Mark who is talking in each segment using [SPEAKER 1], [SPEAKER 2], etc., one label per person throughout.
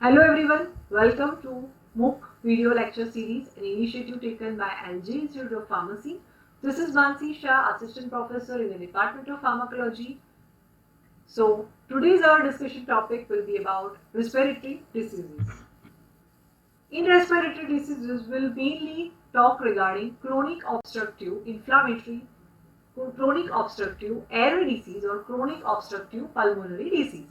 [SPEAKER 1] Hello everyone, welcome to MOOC video lecture series, an initiative taken by LG Institute of Pharmacy. This is Mansi Shah, Assistant Professor in the Department of Pharmacology. So today's our discussion topic will be about respiratory diseases. In respiratory diseases, we'll mainly talk regarding chronic obstructive airway disease or chronic obstructive pulmonary disease.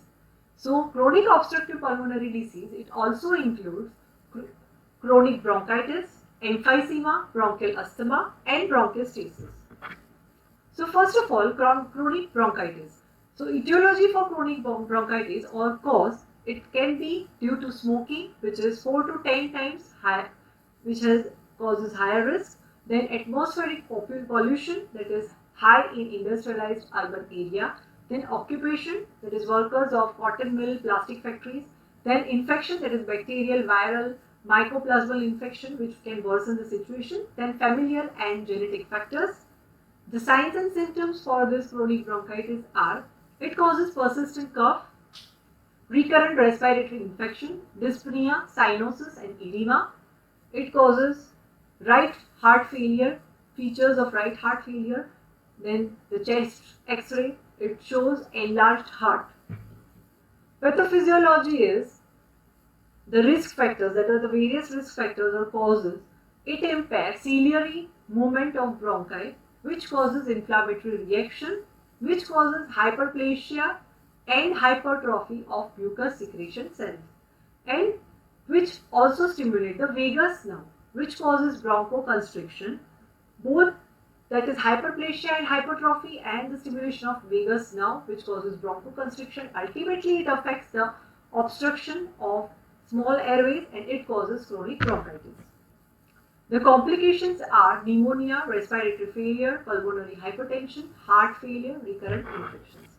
[SPEAKER 1] So chronic obstructive pulmonary disease, it also includes chronic bronchitis, emphysema, bronchial asthma and bronchiectasis. So first of all, chronic bronchitis. So etiology for chronic bronchitis or cause, it can be due to smoking, which is 4 to 10 times higher, causes higher risk. Then atmospheric pollution, that is high in industrialized urban area. Then occupation, that is workers of cotton mill, plastic factories. Then infection, that is bacterial, viral, mycoplasmal infection, which can worsen the situation. Then familial and genetic factors. The signs and symptoms for this chronic bronchitis are: it causes persistent cough, recurrent respiratory infection, dyspnea, cyanosis and edema. It causes right heart failure, features of right heart failure. Then the chest X-ray, it shows enlarged heart. Pathophysiology is the risk factors, that are the various risk factors or causes. It impairs ciliary movement of bronchi, which causes inflammatory reaction, which causes hyperplasia and hypertrophy of mucus secretion cells, and which also stimulate the vagus nerve, which causes bronchoconstriction. Both, that is hyperplasia and hypertrophy, and the stimulation of vagus nerve, which causes bronchoconstriction. Ultimately, it affects the obstruction of small airways and it causes chronic bronchitis. The complications are pneumonia, respiratory failure, pulmonary hypertension, heart failure, recurrent infections.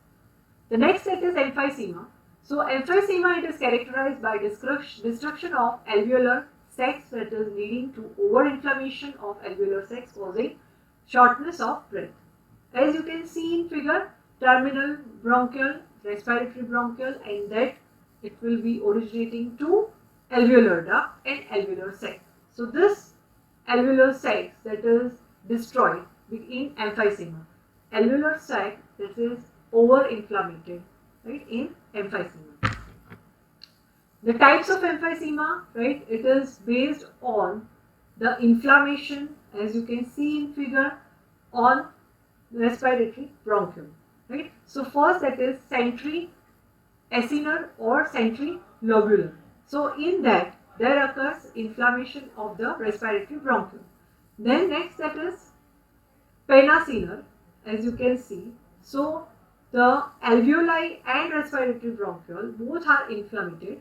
[SPEAKER 1] The next set is emphysema. So emphysema, it is characterized by destruction of alveolar sacs, that is leading to overinflammation of alveolar sacs, causing shortness of breath. As you can see in figure, terminal bronchial, respiratory bronchial, and that it will be originating to alveolar duct and alveolar sac. So this alveolar sac that is destroyed in emphysema. Alveolar sac that is over-inflamed, right, in emphysema. The types of emphysema, right, it is based on the inflammation, as you can see in figure, on respiratory bronchial, right. So first, that is centri-acinar or centri-lobular. So in that there occurs inflammation of the respiratory bronchial. Then next, that is penacinar, as you can see. So the alveoli and respiratory bronchial both are inflamed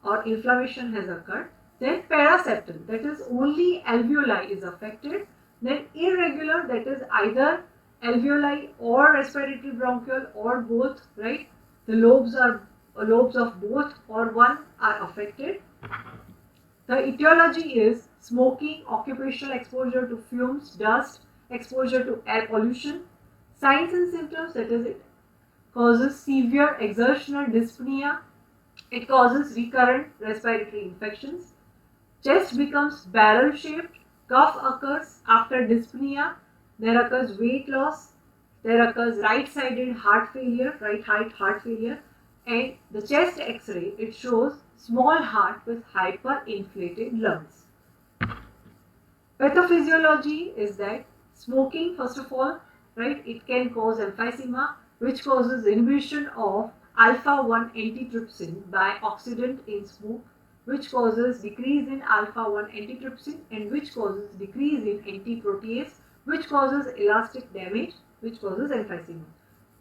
[SPEAKER 1] or inflammation has occurred. Then paraseptal, that is only alveoli is affected. Then irregular, that is either alveoli or respiratory bronchial or both, right? The lobes of both or one are affected. The etiology is smoking, occupational exposure to fumes, dust, exposure to air pollution. Signs and symptoms, that is it causes severe exertional dyspnea. It causes recurrent respiratory infections. Chest becomes barrel shaped. Cough occurs after dyspnea. There occurs weight loss. There occurs right-sided heart failure, heart failure. And the chest X-ray, it shows small heart with hyperinflated lungs. Pathophysiology is that smoking, first of all, right, it can cause emphysema, which causes inhibition of alpha-1 antitrypsin by oxidant in smoke, which causes decrease in alpha-1 antitrypsin and which causes decrease in antiprotease, which causes elastic damage, which causes emphysema.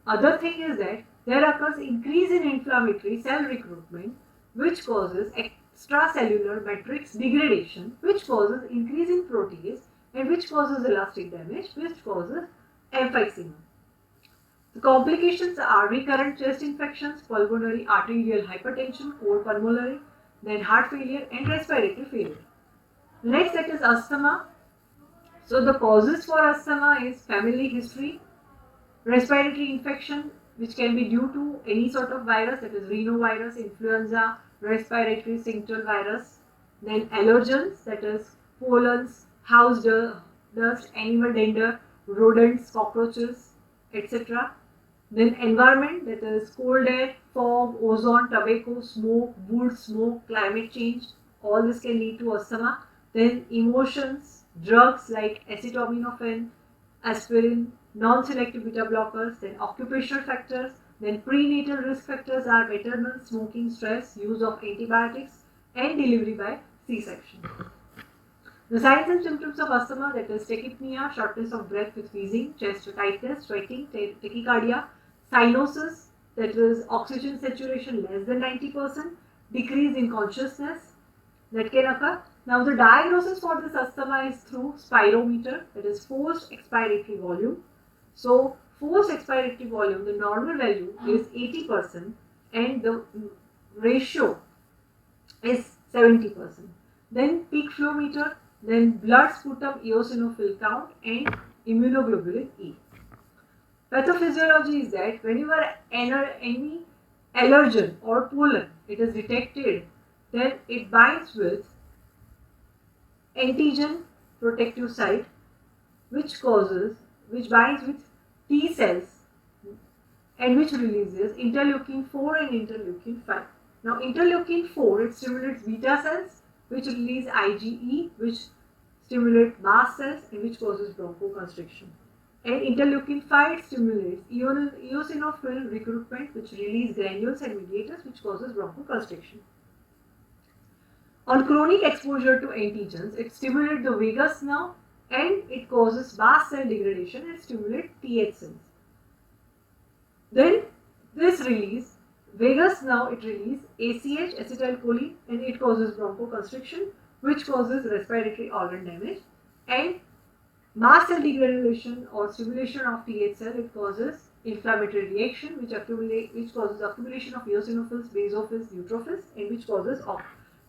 [SPEAKER 1] Other thing is that there occurs increase in inflammatory cell recruitment, which causes extracellular matrix degradation, which causes increase in protease and which causes elastic damage, which causes emphysema. The complications are recurrent chest infections, pulmonary arterial hypertension, core pulmonary, then heart failure and respiratory failure. Next, that is asthma. So the causes for asthma is family history, respiratory infection, which can be due to any sort of virus, that is rhinovirus, influenza, respiratory syncytial virus. Then allergens, that is pollens, house dust, animal dander, rodents, cockroaches, etc. Then environment, that is cold air, fog, ozone, tobacco, smoke, wood smoke, climate change, all this can lead to asthma. Then emotions, drugs like acetaminophen, aspirin, non-selective beta blockers, then occupational factors, then prenatal risk factors are maternal, smoking, stress, use of antibiotics, and delivery by C-section. The signs and symptoms of asthma, that is tachypnea, shortness of breath with wheezing, chest tightness, sweating, tachycardia, cyanosis, that is oxygen saturation less than 90%, decrease in consciousness that can occur. Now the diagnosis for this asthma is through spirometer, that is forced expiratory volume. So forced expiratory volume, the normal value is 80% and the ratio is 70%. Then peak flow meter, then blood sputum eosinophil count and immunoglobulin E. Pathophysiology is that whenever any allergen or pollen it is detected, then it binds with antigen protective site which binds with T cells and which releases interleukin 4 and interleukin 5. Now interleukin 4, it stimulates beta cells which release IgE, which stimulate mast cells and which causes bronchoconstriction. And interleukin 5 stimulates eosinophil recruitment which release granules and mediators which causes bronchoconstriction. On chronic exposure to antigens, it stimulates the vagus nerve and it causes mast cell degradation and stimulates Th cells. Then this release, vagus nerve, it releases ACH, acetylcholine, and it causes bronchoconstriction which causes respiratory organ damage, and mast cell degranulation or stimulation of Th cell, it causes inflammatory reaction which causes accumulation of eosinophils, basophils, neutrophils, and which causes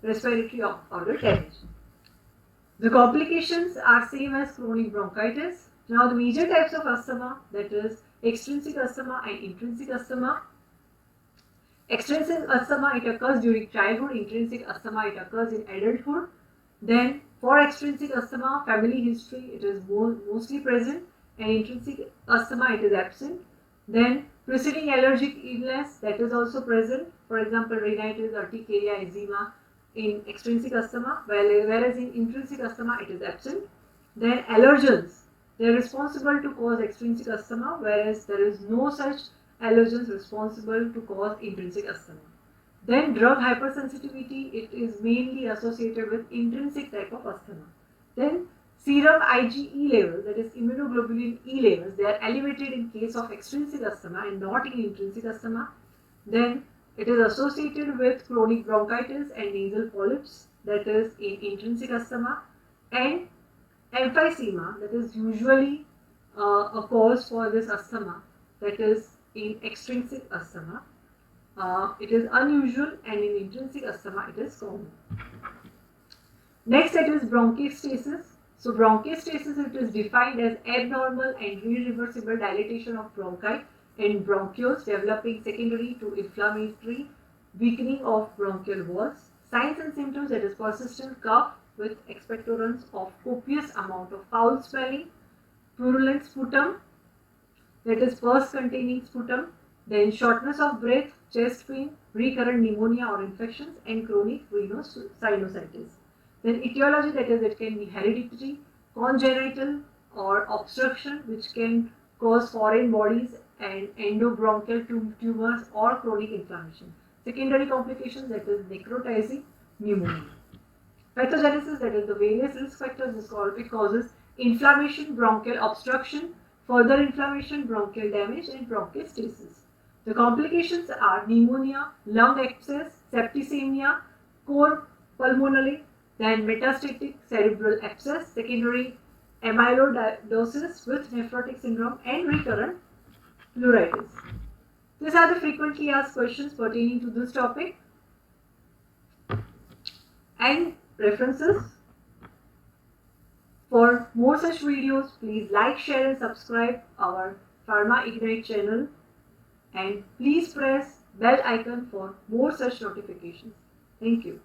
[SPEAKER 1] respiratory organ damage. The complications are same as chronic bronchitis. Now the major types of asthma, that is extrinsic asthma and intrinsic asthma. Extrinsic asthma, it occurs during childhood. Intrinsic asthma, it occurs in adulthood. Then for extrinsic asthma, family history, it is mostly present, and intrinsic asthma, it is absent. Then preceding allergic illness, that is also present. For example, rhinitis, urticaria, eczema in extrinsic asthma, whereas in intrinsic asthma, it is absent. Then allergens, they are responsible to cause extrinsic asthma, whereas there is no such allergens responsible to cause intrinsic asthma. Then drug hypersensitivity, it is mainly associated with intrinsic type of asthma. Then serum IgE levels, that is immunoglobulin E levels, they are elevated in case of extrinsic asthma and not in intrinsic asthma. Then it is associated with chronic bronchitis and nasal polyps, that is in intrinsic asthma, and emphysema, that is usually a cause for this asthma, that is in extrinsic asthma. It is unusual, and in intrinsic asthma it is common. Next, that is bronchiectasis. So bronchiectasis, it is defined as abnormal and irreversible dilatation of bronchi and bronchioles developing secondary to inflammatory weakening of bronchial walls. Signs and symptoms, that is persistent cough with expectorants of copious amount of foul smelling, purulent sputum, that is pus containing sputum, then shortness of breath, chest pain, recurrent pneumonia or infections, and chronic rhinosinusitis. Then etiology, that is it can be hereditary, congenital or obstruction which can cause foreign bodies and endobronchial tumors or chronic inflammation. Secondary complications, that is necrotizing pneumonia. Pathogenesis, that is the various risk factors, it causes inflammation, bronchial obstruction, further inflammation, bronchial damage, and bronchiectasis. The complications are pneumonia, lung abscess, septicemia, cor pulmonale, then metastatic cerebral abscess, secondary amyloidosis with nephrotic syndrome, and recurrent pleuritis. These are the frequently asked questions pertaining to this topic. And references. For more such videos, please like, share and subscribe our Pharma Ignite channel, and please press bell icon for more such notifications. Thank you.